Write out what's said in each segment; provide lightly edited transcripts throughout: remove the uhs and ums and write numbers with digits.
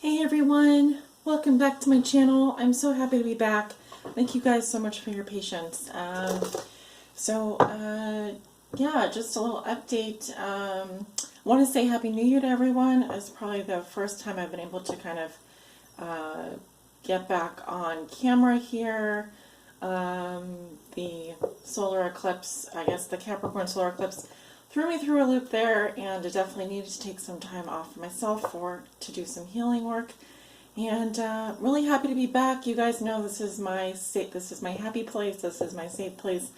Hey everyone, welcome back to my channel. I'm so happy to be back. Thank you guys so much for your patience. Yeah, just a little update. I want to say Happy New Year to everyone. It's probably the first time I've been able to kind of get back on camera here. The solar eclipse, I guess the Capricorn solar eclipse, threw me through a loop there, and I definitely needed to take some time off for myself to do some healing work. And really happy to be back. You guys know this is my happy place. This is my safe place.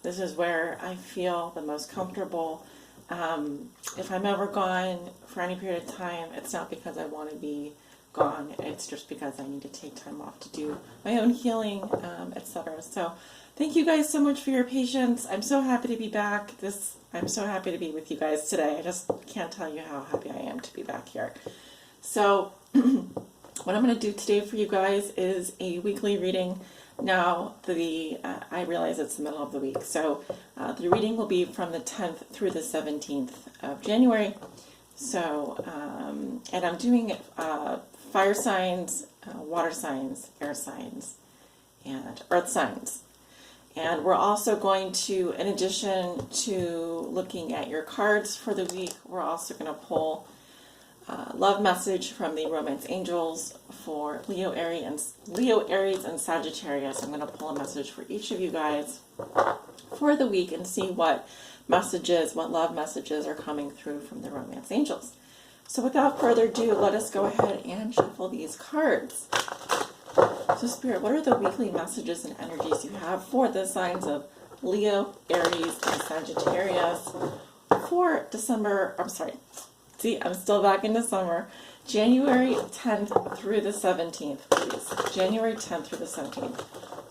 This is where I feel the most comfortable. If I'm ever gone for any period of time, it's not because I want to be gone. It's just because I need to take time off to do my own healing, etc. So thank you guys so much for your patience. I'm so happy to be back. I'm so happy to be with you guys today. I just can't tell you how happy I am to be back here. So what I'm going to do today for you guys is a weekly reading. Now, I realize it's the middle of the week, so the reading will be from the 10th through the 17th of January. So, and I'm doing fire signs, water signs, air signs, and earth signs. And we're also going to, in addition to looking at your cards for the week, we're also going to pull love message from the romance angels for Leo, Aries, and Sagittarius. I'm going to pull a message for each of you guys for the week and see what love messages are coming through from the romance angels. So without further ado, let us go ahead and shuffle these cards. So Spirit, what are the weekly messages and energies you have for the signs of Leo, Aries, and Sagittarius for December, I'm still back in December, January 10th through the 17th, please. January 10th through the 17th.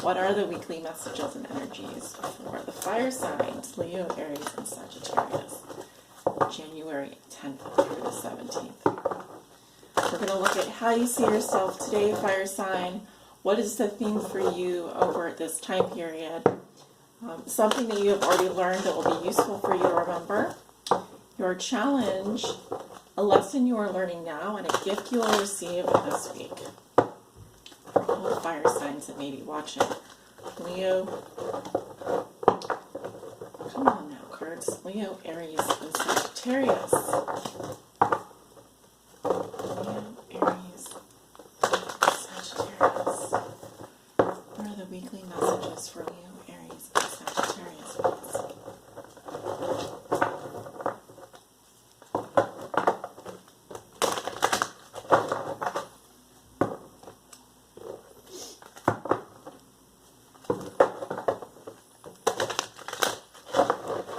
What are the weekly messages and energies for the fire signs, Leo, Aries, and Sagittarius, January 10th through the 17th? We're going to look at how you see yourself today, fire sign. What is the theme for you over this time period? Something that you have already learned that will be useful for you to remember. Your challenge, a lesson you are learning now, and a gift you will receive this week. For all the fire signs that may be watching. Leo, come on now, cards. Leo, Aries, and Sagittarius. Leo, Aries, Sagittarius. What are the weekly messages for Leo, Aries, and Sagittarius, please?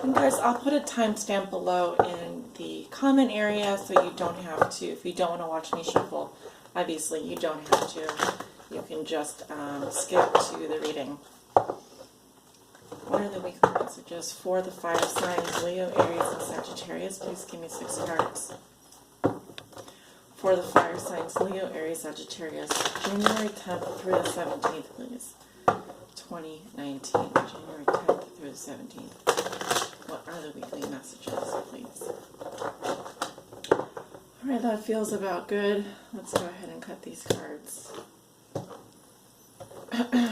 And guys, I'll put a timestamp below in the comment area so you don't have to, if you don't want to watch me shuffle, obviously you don't have to. You can just skip to the reading. What are the weekly messages for the fire signs, Leo, Aries, and Sagittarius? Please give me 6 cards. For the fire signs, Leo, Aries, Sagittarius, January 10th through the 17th, please. 2019, January 10th through the 17th. What are the weekly messages, please? Alright, that feels about good. Let's go ahead and cut these cards. Alright.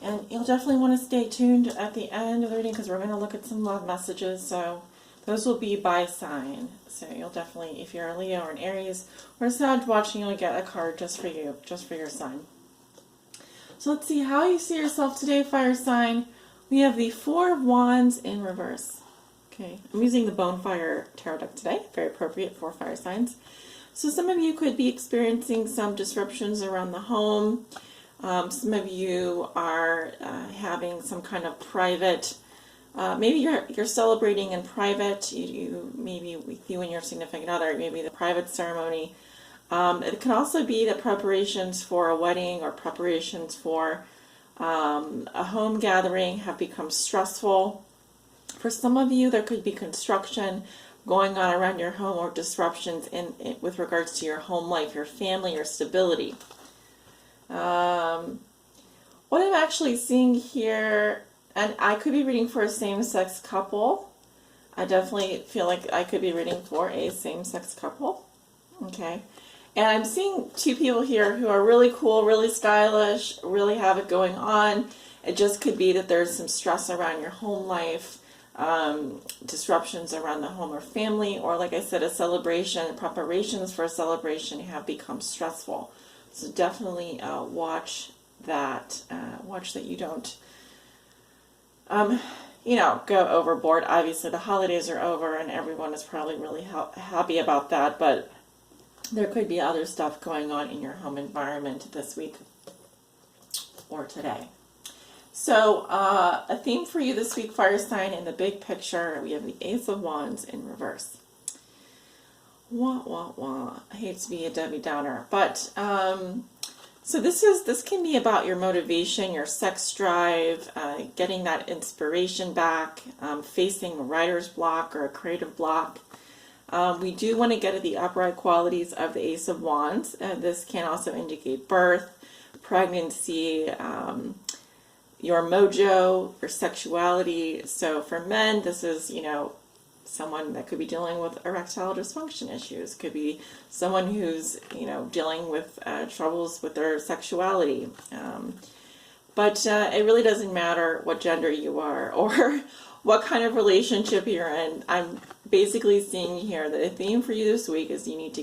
And you'll definitely want to stay tuned at the end of the reading because we're going to look at some love messages. So those will be by sign. So you'll definitely, if you're a Leo or an Aries or a Sag watching, you'll get a card just for you, just for your sign. So let's see how you see yourself today, fire sign. We have the 4 of Wands in reverse. Okay, I'm using the Bonefire Tarot deck today. Very appropriate for fire signs. So some of you could be experiencing some disruptions around the home. Some of you are having some kind of private. Maybe you're celebrating in private. Maybe with you and your significant other. Maybe the private ceremony. It can also be the preparations for a wedding or preparations for a home gathering have become stressful. For some of you, there could be construction going on around your home or disruptions with regards to your home life, your family, your stability. What I'm actually seeing here, and I could be reading for a same-sex couple. I definitely feel like I could be reading for a same-sex couple. Okay. And I'm seeing two people here who are really cool, really stylish, really have it going on. It just could be that there's some stress around your home life, disruptions around the home or family, or like I said, a celebration, preparations for a celebration have become stressful. So definitely watch that. Watch that you don't, go overboard. Obviously, the holidays are over, and everyone is probably really happy about that, but there could be other stuff going on in your home environment this week or today. So a theme for you this week, fire sign, in the big picture, we have the Ace of Wands in reverse. Wah, wah, wah. I hate to be a Debbie Downer, but so this can be about your motivation, your sex drive, getting that inspiration back, facing a writer's block or a creative block. We do want to get at the upright qualities of the Ace of Wands. This can also indicate birth, pregnancy, your mojo, your sexuality. So for men, this is, someone that could be dealing with erectile dysfunction issues. Could be someone who's, dealing with troubles with their sexuality. But it really doesn't matter what gender you are or what kind of relationship you're in. I'm basically seeing here that a theme for you this week is you need to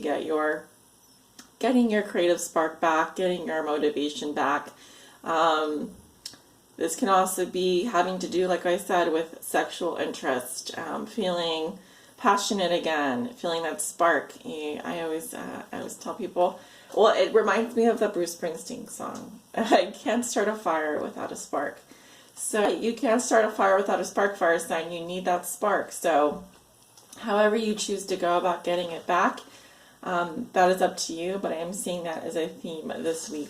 getting your creative spark back, getting your motivation back. This can also be having to do, like I said, with sexual interest, feeling passionate again, feeling that spark. I always tell people, well, it reminds me of the Bruce Springsteen song, I can't start a fire without a spark. So you can't start a fire without a spark, fire sign. You need that spark. So however you choose to go about getting it back, that is up to you, but I am seeing that as a theme this week.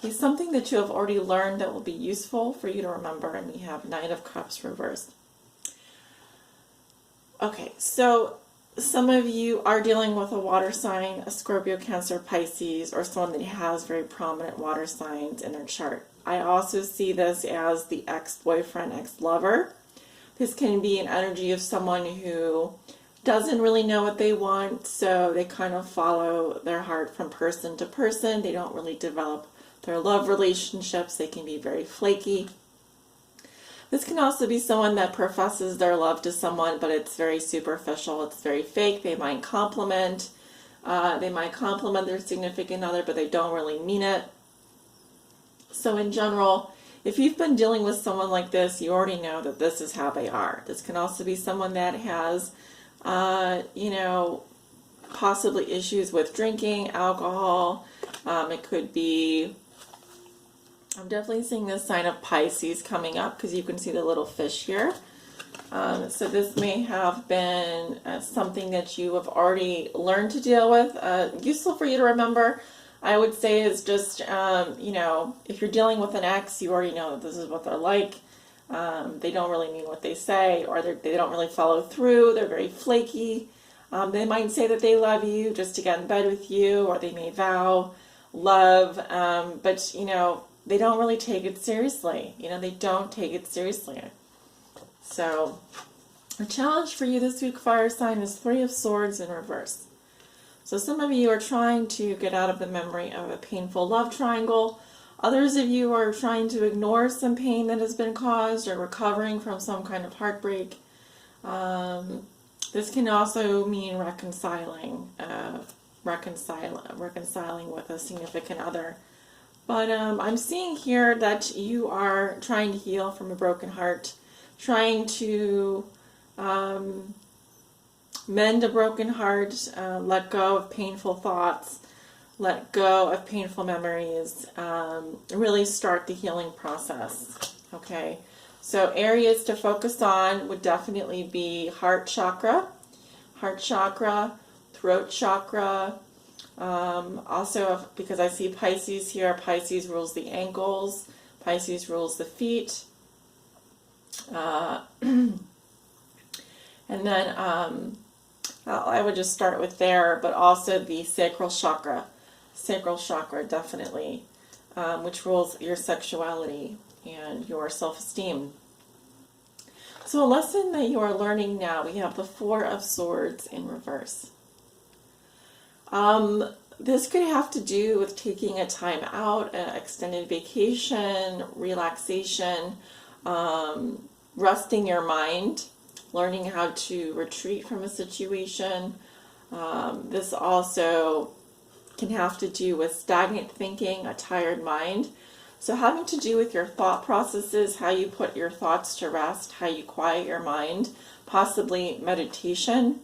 It's something that you have already learned that will be useful for you to remember, and we have Knight of Cups reversed. Okay, so some of you are dealing with a water sign, a Scorpio, Cancer, Pisces, or someone that has very prominent water signs in their chart. I also see this as the ex-boyfriend, ex-lover. This can be an energy of someone who doesn't really know what they want, so they kind of follow their heart from person to person. They don't really develop their love relationships. They can be very flaky. This can also be someone that professes their love to someone, but it's very superficial. It's very fake. They might compliment their significant other, but they don't really mean it. So in general, if you've been dealing with someone like this, you already know that this is how they are. This can also be someone that has, possibly issues with drinking, alcohol. It could be, I'm definitely seeing this sign of Pisces coming up because you can see the little fish here. So this may have been something that you have already learned to deal with. Useful for you to remember, I would say, is just, if you're dealing with an ex, you already know that this is what they're like. They don't really mean what they say, or they don't really follow through. They're very flaky. They might say that they love you just to get in bed with you, or they may vow love, but, they don't really take it seriously. They don't take it seriously. So, a challenge for you this week, fire sign, is Three of Swords in reverse. So some of you are trying to get out of the memory of a painful love triangle. Others of you are trying to ignore some pain that has been caused or recovering from some kind of heartbreak. This can also mean reconciling with a significant other. But I'm seeing here that you are trying to heal from a broken heart, trying to mend a broken heart, let go of painful thoughts, let go of painful memories, really start the healing process. Okay, so areas to focus on would definitely be heart chakra, throat chakra. Also, because I see Pisces here, Pisces rules the ankles, Pisces rules the feet. And then I would just start with there, but also the sacral chakra. Sacral chakra definitely which rules your sexuality and your self-esteem. So a lesson that you are learning now, we have the Four of Swords in reverse. This could have to do with taking a time out, an extended vacation, relaxation, resting your mind, learning how to retreat from a situation. This also can have to do with stagnant thinking, a tired mind. So having to do with your thought processes, how you put your thoughts to rest, how you quiet your mind, possibly meditation.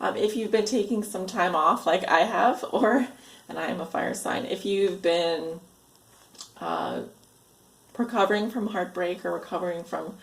If you've been taking some time off like I have, and I am a fire sign, if you've been recovering from heartbreak or recovering from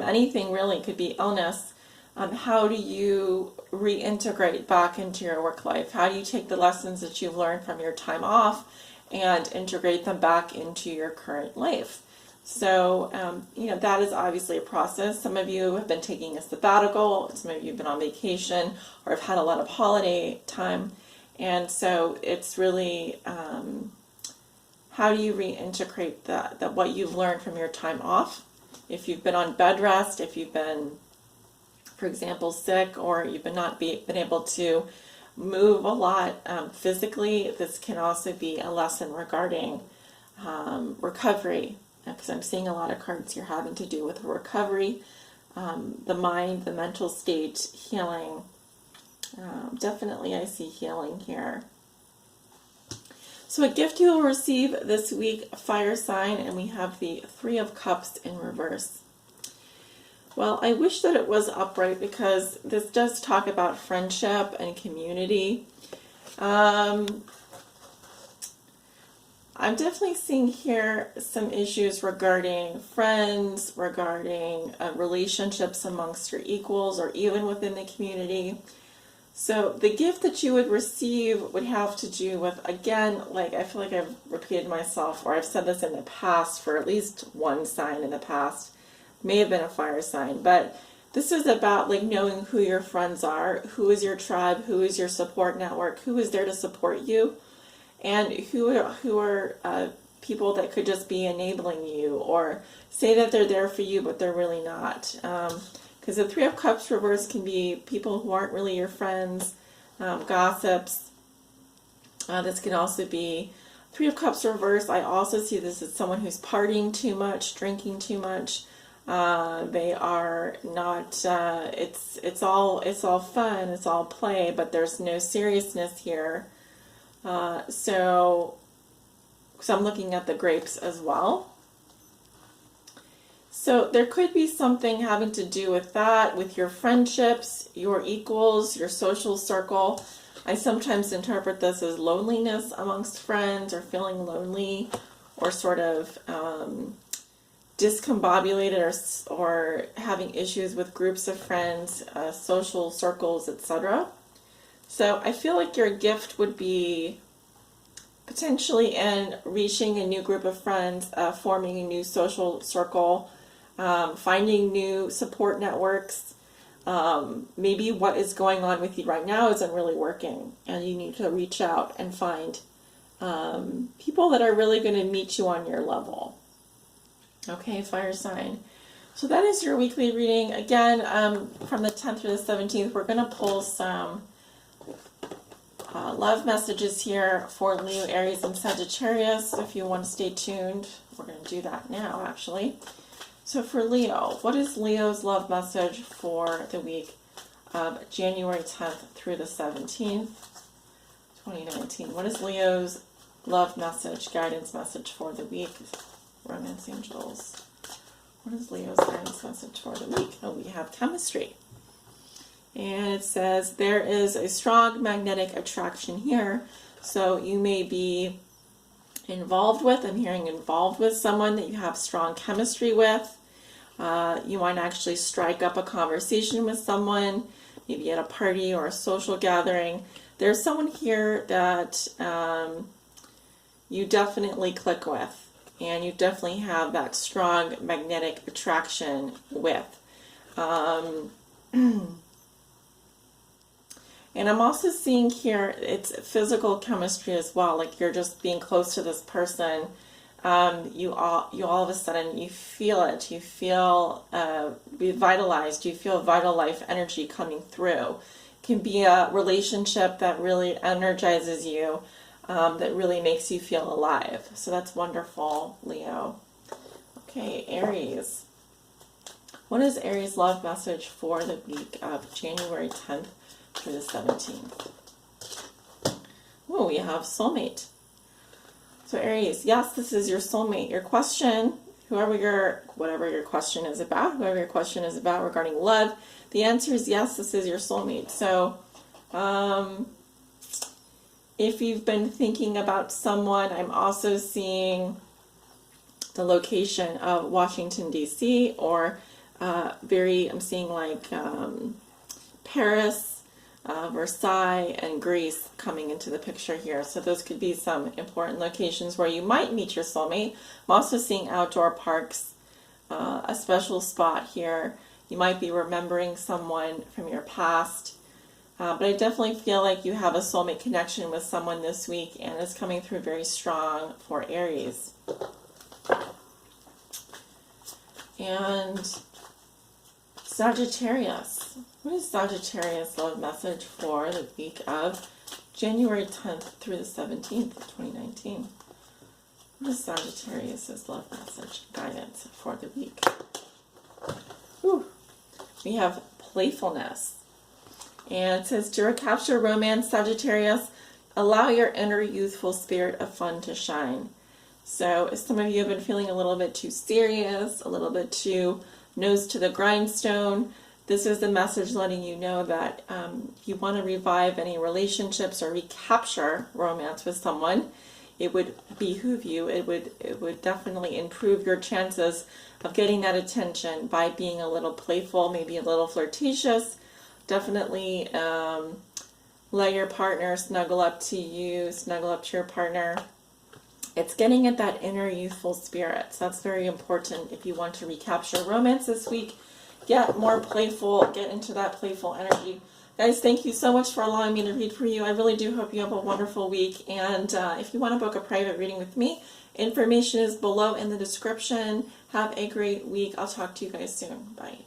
anything really, it could be illness, how do you reintegrate back into your work life? How do you take the lessons that you've learned from your time off and integrate them back into your current life? So, that is obviously a process. Some of you have been taking a sabbatical, some of you have been on vacation, or have had a lot of holiday time. And so it's really, how do you reintegrate that what you've learned from your time off? If you've been on bed rest, if you've been, for example, sick, or you've been able to move a lot physically, this can also be a lesson regarding recovery, because I'm seeing a lot of cards here having to do with recovery, the mind, the mental state, healing. Definitely I see healing here. So a gift you will receive this week, fire sign, and we have the Three of Cups in reverse. Well, I wish that it was upright because this does talk about friendship and community. I'm definitely seeing here some issues regarding friends, regarding relationships amongst your equals or even within the community. So the gift that you would receive would have to do with, again, like I feel like I've repeated myself, or I've said this in the past for at least one sign in the past, may have been a fire sign, but this is about like knowing who your friends are, who is your tribe, who is your support network, who is there to support you, and who are people that could just be enabling you or say that they're there for you, but they're really not. Because the Three of Cups reverse can be people who aren't really your friends, gossips. This can also be Three of Cups reverse. I also see this as someone who's partying too much, drinking too much. They are not. It's all fun. It's all play, but there's no seriousness here. So I'm looking at the grapes as well. So there could be something having to do with that, with your friendships, your equals, your social circle. I sometimes interpret this as loneliness amongst friends, or feeling lonely, or sort of discombobulated, or having issues with groups of friends, social circles, etc. So I feel like your gift would be potentially in reaching a new group of friends, forming a new social circle, finding new support networks. Maybe what is going on with you right now isn't really working, and you need to reach out and find people that are really going to meet you on your level. Okay, fire sign. So that is your weekly reading. Again, from the 10th through the 17th, we're going to pull some love messages here for Leo, Aries, and Sagittarius. If you want to stay tuned, we're going to do that now, actually. So for Leo, what is Leo's love message for the week of January 10th through the 17th, 2019? What is Leo's love message, guidance message for the week? Romance angels. What is Leo's guidance message for the week? Oh, we have chemistry. And it says there is a strong magnetic attraction here. So you may be involved with, I'm hearing involved with someone that you have strong chemistry with. You might actually strike up a conversation with someone, maybe at a party or a social gathering. There's someone here that you definitely click with, and you definitely have that strong magnetic attraction with. And I'm also seeing here, it's physical chemistry as well. Like you're just being close to this person. You all of a sudden, you feel it. You feel revitalized. You feel vital life energy coming through. It can be a relationship that really energizes you, that really makes you feel alive. So that's wonderful, Leo. Okay, Aries. What is Aries' love message for the week of January 10th through the 17th? Oh, we have soulmate. So Aries, yes, this is your soulmate. Your question, whatever your question is about regarding love, the answer is yes, this is your soulmate. So if you've been thinking about someone, I'm also seeing the location of Washington, D.C., or I'm seeing like Paris, Versailles, and Greece coming into the picture here. So those could be some important locations where you might meet your soulmate. I'm also seeing outdoor parks, a special spot here. You might be remembering someone from your past. But I definitely feel like you have a soulmate connection with someone this week, and it's coming through very strong for Aries. And Sagittarius. What is Sagittarius' love message for the week of January 10th through the 17th of 2019? What is Sagittarius' love message guidance for the week? Whew. We have playfulness. And it says, to recapture romance, Sagittarius, allow your inner youthful spirit of fun to shine. So if some of you have been feeling a little bit too serious, a little bit too nose to the grindstone, this is the message letting you know that you want to revive any relationships or recapture romance with someone. It would behoove you. It would definitely improve your chances of getting that attention by being a little playful, maybe a little flirtatious. Definitely let your partner snuggle up to you, snuggle up to your partner. It's getting at that inner youthful spirit. So that's very important if you want to recapture romance this week. Get more playful, get into that playful energy. Guys, thank you so much for allowing me to read for you. I really do hope you have a wonderful week. And if you want to book a private reading with me, information is below in the description. Have a great week. I'll talk to you guys soon. Bye.